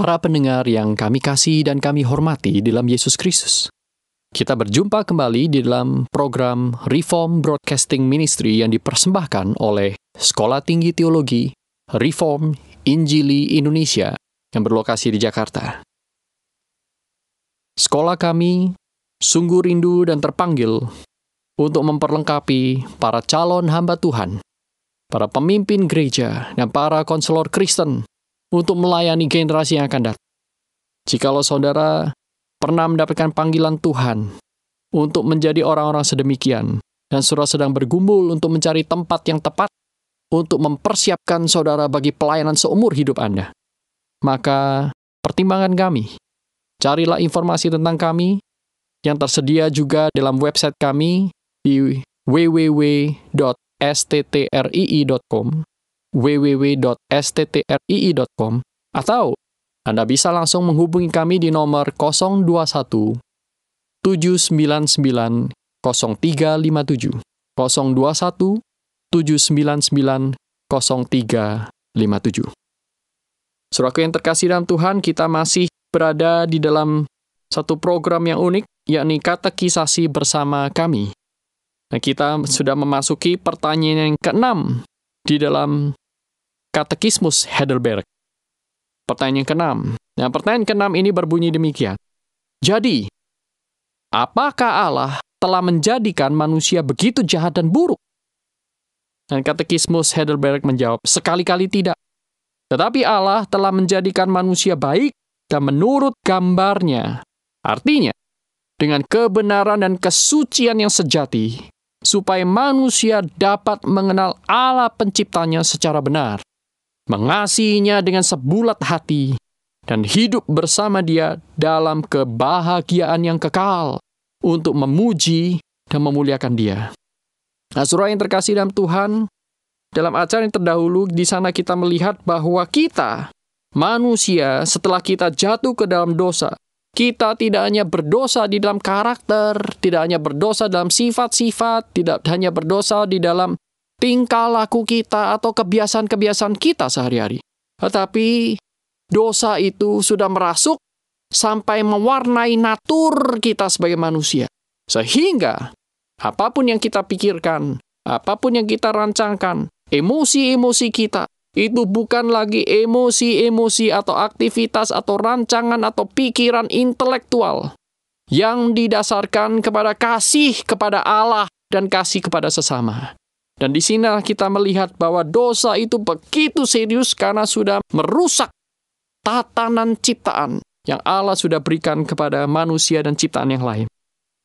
Para pendengar yang kami kasih dan kami hormati dalam Yesus Kristus, kita berjumpa kembali di dalam program Reform Broadcasting Ministry yang dipersembahkan oleh Sekolah Tinggi Teologi Reform Injili Indonesia yang berlokasi di Jakarta. Sekolah kami sungguh rindu dan terpanggil untuk memperlengkapi para calon hamba Tuhan, para pemimpin gereja, dan para konselor Kristen untuk melayani generasi yang akan datang. Jikalau saudara pernah mendapatkan panggilan Tuhan untuk menjadi orang-orang sedemikian, dan saudara sedang bergumul untuk mencari tempat yang tepat untuk mempersiapkan saudara bagi pelayanan seumur hidup Anda, maka pertimbangan kami, carilah informasi tentang kami yang tersedia juga dalam website kami di www.sttrii.com, www.sttrii.com, atau Anda bisa langsung menghubungi kami di nomor 021 799 0357, 021 799 0357. Saudaraku yang terkasih dalam Tuhan, kita masih berada di dalam satu program yang unik, yakni katekisasi bersama kami. Nah, kita sudah memasuki pertanyaan yang ke-6 di dalam Katekismus Heidelberg. Pertanyaan yang ke-6. Nah, pertanyaan ke-6 ini berbunyi demikian. Jadi, apakah Allah telah menjadikan manusia begitu jahat dan buruk? Dan Katekismus Heidelberg menjawab, sekali-kali tidak. Tetapi Allah telah menjadikan manusia baik dan menurut gambarnya. Artinya, dengan kebenaran dan kesucian yang sejati, supaya manusia dapat mengenal Allah penciptanya secara benar, mengasihinya dengan sebulat hati, dan hidup bersama Dia dalam kebahagiaan yang kekal untuk memuji dan memuliakan Dia. Nah, saudara yang terkasih dalam Tuhan, dalam acara yang terdahulu di sana kita melihat bahwa kita, manusia, setelah kita jatuh ke dalam dosa, kita tidak hanya berdosa di dalam karakter, tidak hanya berdosa dalam sifat-sifat, tidak hanya berdosa di dalam tingkah laku kita atau kebiasaan-kebiasaan kita sehari-hari. Tetapi dosa itu sudah merasuk sampai mewarnai natur kita sebagai manusia. Sehingga apapun yang kita pikirkan, apapun yang kita rancangkan, emosi-emosi kita, itu bukan lagi emosi-emosi atau aktivitas atau rancangan atau pikiran intelektual yang didasarkan kepada kasih kepada Allah dan kasih kepada sesama. Dan di sini kita melihat bahwa dosa itu begitu serius karena sudah merusak tatanan ciptaan yang Allah sudah berikan kepada manusia dan ciptaan yang lain.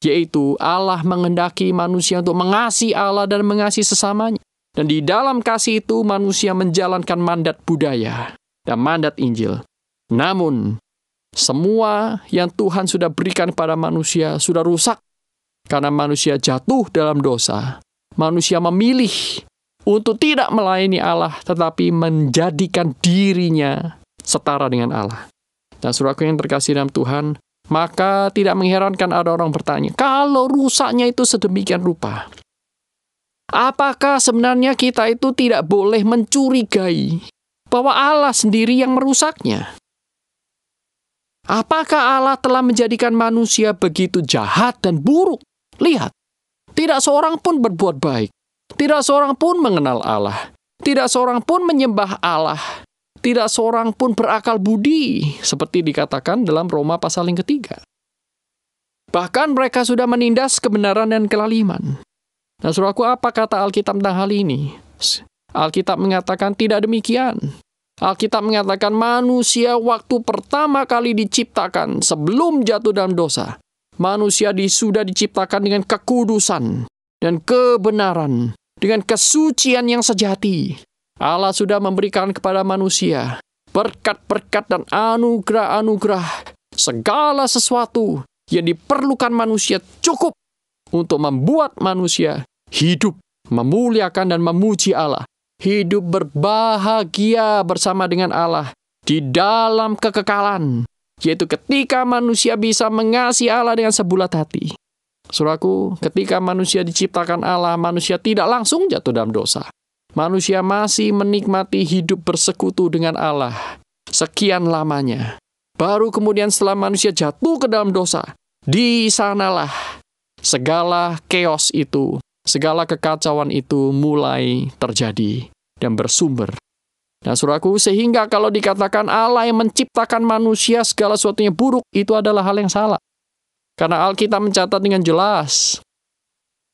Yaitu Allah menghendaki manusia untuk mengasihi Allah dan mengasihi sesamanya. Dan di dalam kasih itu manusia menjalankan mandat budaya dan mandat Injil. Namun, semua yang Tuhan sudah berikan pada manusia sudah rusak karena manusia jatuh dalam dosa. Manusia memilih untuk tidak melayani Allah, tetapi menjadikan dirinya setara dengan Allah. Dan saudaraku yang terkasih dalam Tuhan, maka tidak mengherankan ada orang bertanya, kalau rusaknya itu sedemikian rupa, apakah sebenarnya kita itu tidak boleh mencurigai bahwa Allah sendiri yang merusaknya? Apakah Allah telah menjadikan manusia begitu jahat dan buruk? Lihat, tidak seorang pun berbuat baik. Tidak seorang pun mengenal Allah. Tidak seorang pun menyembah Allah. Tidak seorang pun berakal budi, seperti dikatakan dalam Roma pasal yang ketiga. Bahkan mereka sudah menindas kebenaran dan kelaliman. Nah, saudaraku, apa kata Alkitab tentang hal ini? Alkitab mengatakan tidak demikian. Alkitab mengatakan manusia waktu pertama kali diciptakan sebelum jatuh dalam dosa, manusia sudah diciptakan dengan kekudusan dan kebenaran, dengan kesucian yang sejati. Allah sudah memberikan kepada manusia berkat-berkat dan anugerah-anugerah segala sesuatu yang diperlukan manusia cukup untuk membuat manusia hidup, memuliakan dan memuji Allah. Hidup berbahagia bersama dengan Allah di dalam kekekalan, yaitu ketika manusia bisa mengasihi Allah dengan sebulat hati. Saudaraku, ketika manusia diciptakan Allah, manusia tidak langsung jatuh dalam dosa. Manusia masih menikmati hidup bersekutu dengan Allah sekian lamanya. Baru kemudian setelah manusia jatuh ke dalam dosa, di sanalah segala chaos itu, segala kekacauan itu mulai terjadi dan bersumber. Nah, saudaraku, sehingga kalau dikatakan Allah yang menciptakan manusia segala sesuatunya buruk, itu adalah hal yang salah. Karena Alkitab mencatat dengan jelas,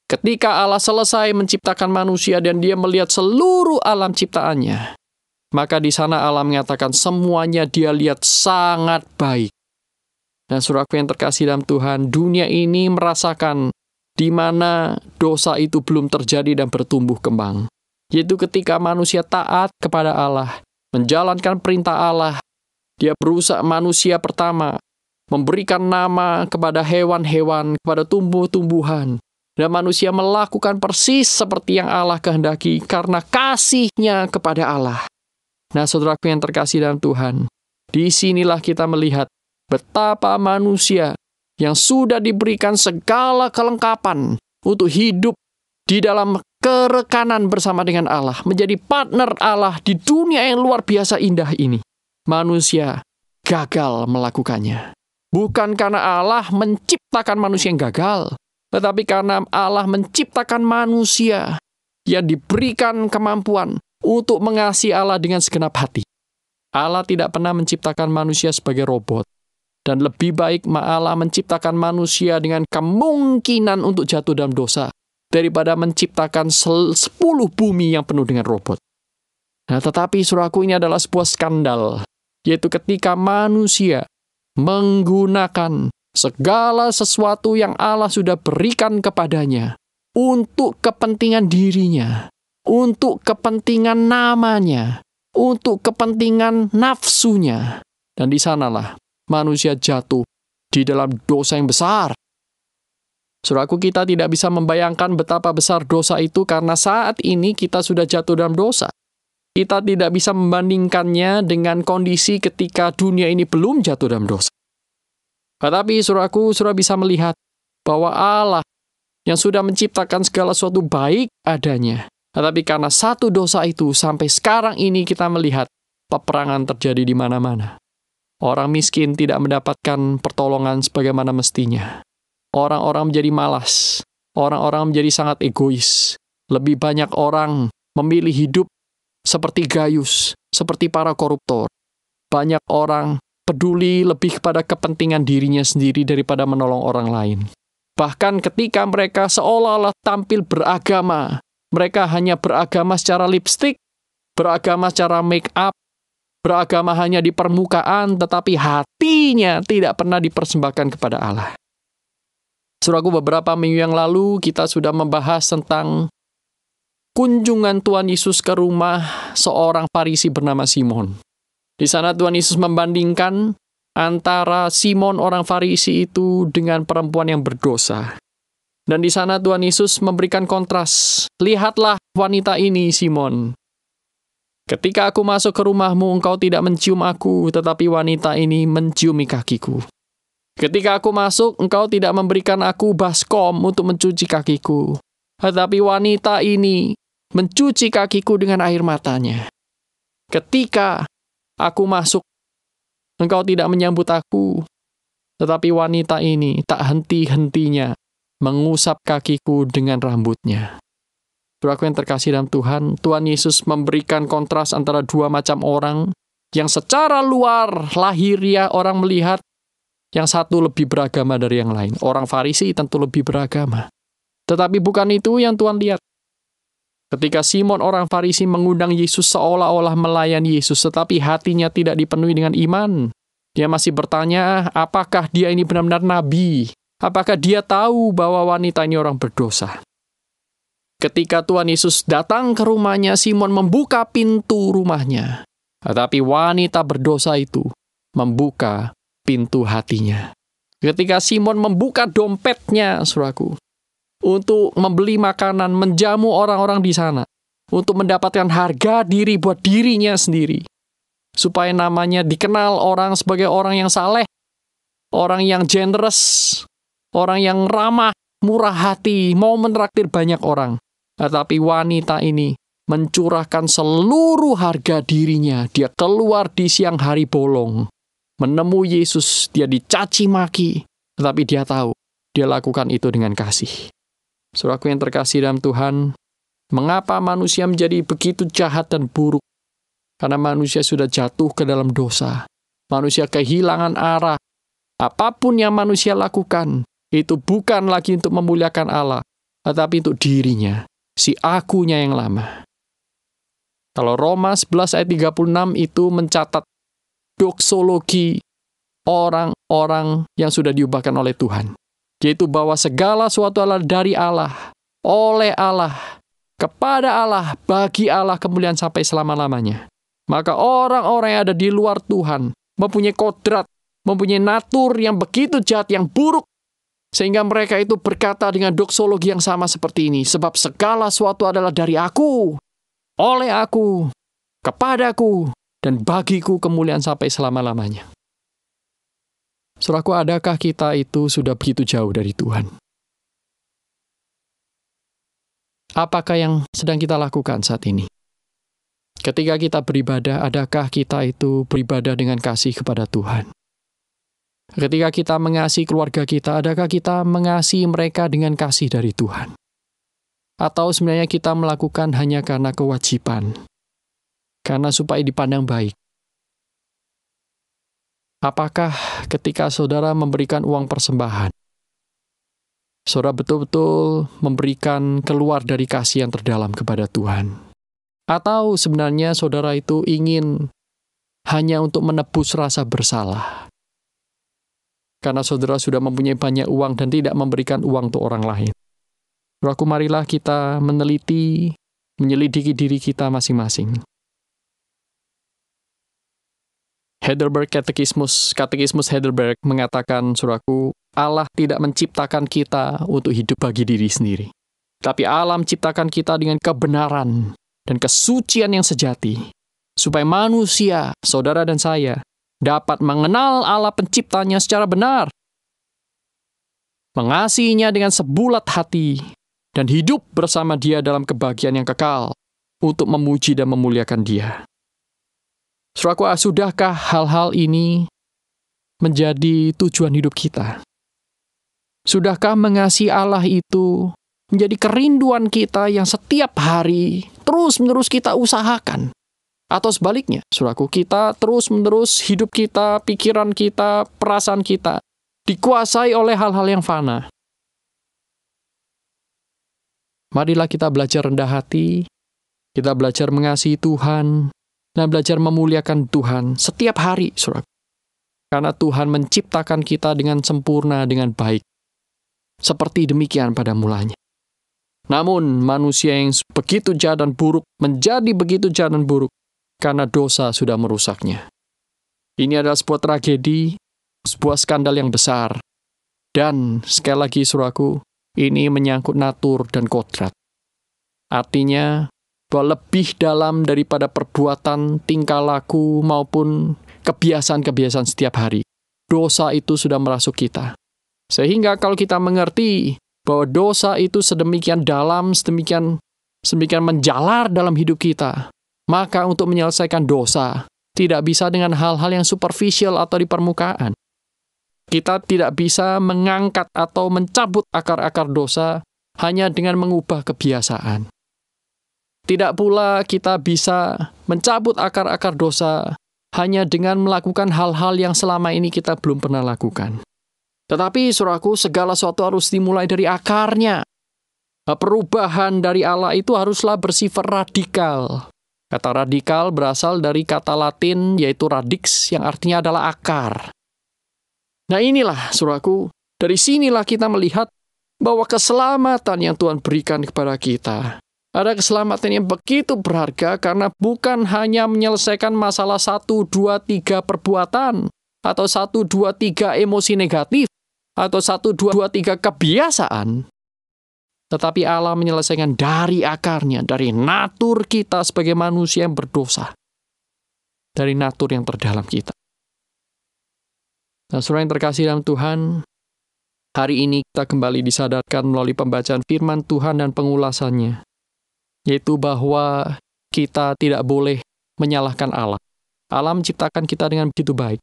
ketika Allah selesai menciptakan manusia dan dia melihat seluruh alam ciptaannya, maka di sana Allah mengatakan semuanya dia lihat sangat baik. Nah, saudaraku yang terkasih dalam Tuhan, dunia ini merasakan di mana dosa itu belum terjadi dan bertumbuh kembang. Yaitu ketika manusia taat kepada Allah, menjalankan perintah Allah, dia berusaha manusia pertama, memberikan nama kepada hewan-hewan, kepada tumbuh-tumbuhan. Dan manusia melakukan persis seperti yang Allah kehendaki karena kasihnya kepada Allah. Nah, saudaraku yang terkasih dalam Tuhan, disinilah kita melihat betapa manusia yang sudah diberikan segala kelengkapan untuk hidup di dalam kerekanan bersama dengan Allah, menjadi partner Allah di dunia yang luar biasa indah ini. Manusia gagal melakukannya. Bukan karena Allah menciptakan manusia yang gagal, tetapi karena Allah menciptakan manusia yang diberikan kemampuan untuk mengasihi Allah dengan segenap hati. Allah tidak pernah menciptakan manusia sebagai robot. Dan lebih baik Allah menciptakan manusia dengan kemungkinan untuk jatuh dalam dosa daripada menciptakan 10 bumi yang penuh dengan robot. Nah, tetapi saudaraku, ini adalah sebuah skandal, yaitu ketika manusia menggunakan segala sesuatu yang Allah sudah berikan kepadanya untuk kepentingan dirinya, untuk kepentingan namanya, untuk kepentingan nafsunya. Dan di sanalah manusia jatuh di dalam dosa yang besar. Saudaraku, kita tidak bisa membayangkan betapa besar dosa itu karena saat ini kita sudah jatuh dalam dosa. Kita tidak bisa membandingkannya dengan kondisi ketika dunia ini belum jatuh dalam dosa. Tetapi saudaraku, saudara bisa melihat bahwa Allah yang sudah menciptakan segala sesuatu baik adanya. Tetapi karena satu dosa itu sampai sekarang ini kita melihat peperangan terjadi di mana-mana. Orang miskin tidak mendapatkan pertolongan sebagaimana mestinya. Orang-orang menjadi malas. Orang-orang menjadi sangat egois. Lebih banyak orang memilih hidup seperti Gayus, seperti para koruptor. Banyak orang peduli lebih kepada kepentingan dirinya sendiri daripada menolong orang lain. Bahkan ketika mereka seolah-olah tampil beragama, mereka hanya beragama secara lipstik, beragama secara make up, beragama hanya di permukaan, tetapi hatinya tidak pernah dipersembahkan kepada Allah. Saudaraku, beberapa minggu yang lalu kita sudah membahas tentang kunjungan Tuhan Yesus ke rumah seorang Farisi bernama Simon. Di sana Tuhan Yesus membandingkan antara Simon orang Farisi itu dengan perempuan yang berdosa. Dan di sana Tuhan Yesus memberikan kontras. Lihatlah wanita ini, Simon. Ketika aku masuk ke rumahmu, engkau tidak mencium aku, tetapi wanita ini menciumi kakiku. Ketika aku masuk, engkau tidak memberikan aku baskom untuk mencuci kakiku, tetapi wanita ini mencuci kakiku dengan air matanya. Ketika aku masuk, engkau tidak menyambut aku, tetapi wanita ini tak henti-hentinya mengusap kakiku dengan rambutnya. Saudaraku yang terkasih dalam Tuhan, Tuhan Yesus memberikan kontras antara dua macam orang yang secara luar lahiriah orang melihat yang satu lebih beragama dari yang lain. Orang Farisi tentu lebih beragama. Tetapi bukan itu yang Tuhan lihat. Ketika Simon orang Farisi mengundang Yesus seolah-olah melayani Yesus, tetapi hatinya tidak dipenuhi dengan iman. Dia masih bertanya, apakah dia ini benar-benar nabi? Apakah dia tahu bahwa wanita ini orang berdosa? Ketika Tuhan Yesus datang ke rumahnya, Simon membuka pintu rumahnya. Tetapi wanita berdosa itu membuka pintu hatinya. Ketika Simon membuka dompetnya, saudaraku, untuk membeli makanan, menjamu orang-orang di sana, untuk mendapatkan harga diri buat dirinya sendiri, supaya namanya dikenal orang sebagai orang yang saleh, orang yang generous, orang yang ramah, murah hati, mau menraktir banyak orang. Tetapi wanita ini mencurahkan seluruh harga dirinya. Dia keluar di siang hari bolong, menemui Yesus, dia dicaci maki, tetapi dia tahu, dia lakukan itu dengan kasih. Saudaraku yang terkasih dalam Tuhan, mengapa manusia menjadi begitu jahat dan buruk? Karena manusia sudah jatuh ke dalam dosa. Manusia kehilangan arah. Apapun yang manusia lakukan, itu bukan lagi untuk memuliakan Allah, tetapi untuk dirinya, si akunya yang lama. Kalau Roma 11 ayat 36 itu mencatat doksologi orang-orang yang sudah diubahkan oleh Tuhan. Yaitu bahwa segala sesuatu adalah dari Allah, oleh Allah, kepada Allah, bagi Allah kemuliaan sampai selama-lamanya. Maka orang-orang yang ada di luar Tuhan mempunyai kodrat, mempunyai natur yang begitu jahat, yang buruk, sehingga mereka itu berkata dengan doksologi yang sama seperti ini, sebab segala sesuatu adalah dari aku, oleh aku, kepadaku, dan bagiku kemuliaan sampai selama-lamanya. Saudaraku, adakah kita itu sudah begitu jauh dari Tuhan? Apakah yang sedang kita lakukan saat ini? Ketika kita beribadah, adakah kita itu beribadah dengan kasih kepada Tuhan? Ketika kita mengasihi keluarga kita, adakah kita mengasihi mereka dengan kasih dari Tuhan? Atau sebenarnya kita melakukan hanya karena kewajiban, karena supaya dipandang baik? Apakah ketika saudara memberikan uang persembahan, saudara betul-betul memberikan keluar dari kasih yang terdalam kepada Tuhan? Atau sebenarnya saudara itu ingin hanya untuk menebus rasa bersalah? Karena saudara sudah mempunyai banyak uang dan tidak memberikan uang untuk orang lain. Saudaraku, marilah kita meneliti, menyelidiki diri kita masing-masing. Heidelberg Katekismus Heidelberg mengatakan, saudaraku, Allah tidak menciptakan kita untuk hidup bagi diri sendiri. Tapi Allah menciptakan kita dengan kebenaran dan kesucian yang sejati, supaya manusia, saudara dan saya, dapat mengenal Allah penciptanya secara benar, mengasihinya dengan sebulat hati, dan hidup bersama Dia dalam kebahagiaan yang kekal, untuk memuji dan memuliakan Dia. Saudaraku, sudahkah hal-hal ini menjadi tujuan hidup kita? Sudahkah mengasihi Allah itu menjadi kerinduan kita yang setiap hari terus-menerus kita usahakan? Atau sebaliknya, saudaraku, kita terus-menerus hidup kita, pikiran kita, perasaan kita dikuasai oleh hal-hal yang fana? Marilah kita belajar rendah hati, kita belajar mengasihi Tuhan, dan belajar memuliakan Tuhan setiap hari, saudaraku. Karena Tuhan menciptakan kita dengan sempurna, dengan baik. Seperti demikian pada mulanya. Namun, manusia yang begitu jahat dan buruk menjadi begitu jahat dan buruk karena dosa sudah merusaknya. Ini adalah sebuah tragedi, sebuah skandal yang besar. Dan, sekali lagi, saudaraku, ini menyangkut natur dan kodrat. Artinya, bahwa lebih dalam daripada perbuatan, tingkah laku, maupun kebiasaan-kebiasaan setiap hari. Dosa itu sudah merasuk kita. Sehingga kalau kita mengerti bahwa dosa itu sedemikian dalam, sedemikian menjalar dalam hidup kita, maka untuk menyelesaikan dosa, tidak bisa dengan hal-hal yang superficial atau di permukaan. Kita tidak bisa mengangkat atau mencabut akar-akar dosa hanya dengan mengubah kebiasaan. Tidak pula kita bisa mencabut akar-akar dosa hanya dengan melakukan hal-hal yang selama ini kita belum pernah lakukan. Tetapi, saudaraku, segala sesuatu harus dimulai dari akarnya. Perubahan dari Allah itu haruslah bersifat radikal. Kata radikal berasal dari kata Latin, yaitu radix, yang artinya adalah akar. Nah inilah, saudaraku, dari sinilah kita melihat bahwa keselamatan yang Tuhan berikan kepada kita, ada keselamatan yang begitu berharga karena bukan hanya menyelesaikan masalah 1, 2, 3 perbuatan, atau 1, 2, 3 emosi negatif, atau 1, 2, 3 kebiasaan. Tetapi Allah menyelesaikan dari akarnya, dari natur kita sebagai manusia yang berdosa. Dari natur yang terdalam kita. Nah, saudara yang terkasih dalam Tuhan, hari ini kita kembali disadarkan melalui pembacaan firman Tuhan dan pengulasannya, yaitu bahwa kita tidak boleh menyalahkan Allah. Allah menciptakan kita dengan begitu baik.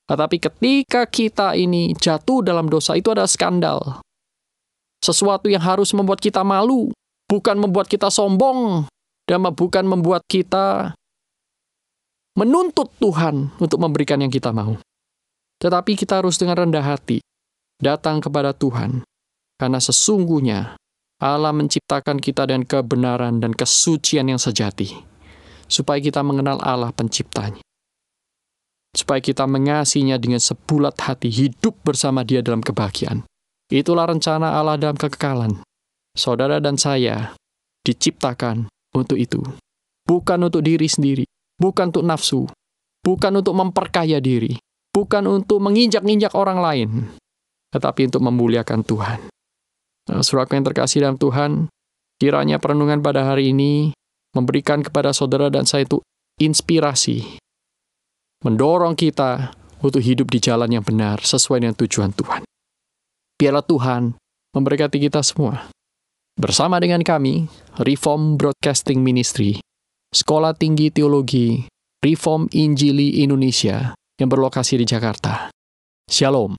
Tetapi ketika kita ini jatuh dalam dosa, itu ada skandal. Sesuatu yang harus membuat kita malu, bukan membuat kita sombong, dan bukan membuat kita menuntut Tuhan untuk memberikan yang kita mau. Tetapi kita harus dengan rendah hati datang kepada Tuhan, karena sesungguhnya Allah menciptakan kita dengan kebenaran dan kesucian yang sejati, supaya kita mengenal Allah penciptanya, supaya kita mengasihinya dengan sebulat hati, hidup bersama Dia dalam kebahagiaan. Itulah rencana Allah dalam kekekalan. Saudara dan saya diciptakan untuk itu. Bukan untuk diri sendiri, bukan untuk nafsu, bukan untuk memperkaya diri, bukan untuk menginjak-injak orang lain, tetapi untuk memuliakan Tuhan. Nah, saudaraku yang terkasih dalam Tuhan, kiranya perenungan pada hari ini memberikan kepada saudara dan saya itu inspirasi, mendorong kita untuk hidup di jalan yang benar sesuai dengan tujuan Tuhan. Biarlah Tuhan memberkati kita semua. Bersama dengan kami, Reform Broadcasting Ministry, Sekolah Tinggi Teologi, Reform Injili Indonesia, yang berlokasi di Jakarta. Shalom.